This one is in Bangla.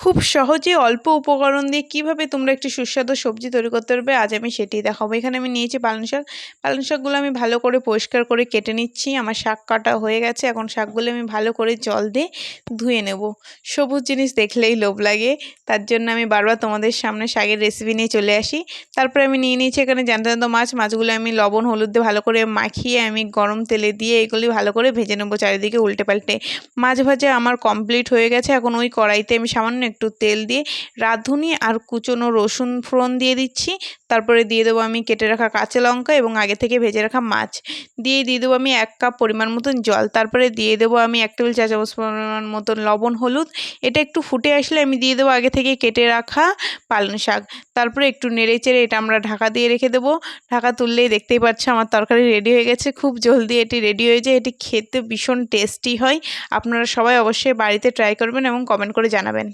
খুব সহজে অল্প উপকরণ দিয়ে কিভাবে তোমরা একটি সুস্বাদু সবজি তৈরি করতে পারবে আজ আমি সেটিই দেখাবো। এখানে আমি নিয়েছি পালং শাক। পালং শাকগুলো আমি ভালো করে পরিষ্কার করে কেটে নিচ্ছি। আমার শাক কাটা হয়ে গেছে। এখন শাকগুলো আমি ভালো করে জল দিয়ে ধুয়ে নেব। সবুজ জিনিস দেখলেই লোভ লাগে, তার জন্য আমি বারবার তোমাদের সামনে শাকের রেসিপি নিয়ে চলে আসি। তারপরে আমি নিয়ে নিয়েছি এখানে জ্যান্ত জ্যান্ত মাছ। মাছগুলো আমি লবণ হলুদ দিয়ে ভালো করে মাখিয়ে আমি গরম তেলে দিয়ে এগুলি ভালো করে ভেজে নেবো চারিদিকে উল্টে পাল্টে। মাছ ভাজা আমার কমপ্লিট হয়ে গেছে। এখন ওই কড়াইতে আমি সামান্য একটু তেল দিয়ে রাঁধুনি আর কুচনো রসুন ফোড়ন দিয়ে দিচ্ছি। তারপরে দিয়ে দেবো আমি কেটে রাখা কাঁচা লঙ্কা এবং আগে থেকে ভেজে রাখা মাছ। দিয়ে দেবো আমি 1 কাপ পরিমাণ মতন জল। তারপরে দিয়ে দেবো আমি 1 টেবিল চা চামচ পরিমাণ মতন লবণ হলুদ। এটা একটু ফুটে আসলে আমি দিয়ে দেবো আগে থেকে কেটে রাখা পালং শাক। তারপরে একটু নেড়ে চেড়ে এটা আমরা ঢাকা দিয়ে রেখে দেবো। ঢাকা তুললেই দেখতেই পাচ্ছ আমার তরকারি রেডি হয়ে গেছে। খুব জলদি এটি রেডি হয়ে যায়। এটি খেতে ভীষণ টেস্টি হয়। আপনারা সবাই অবশ্যই বাড়িতে ট্রাই করবেন এবং কমেন্ট করে জানাবেন।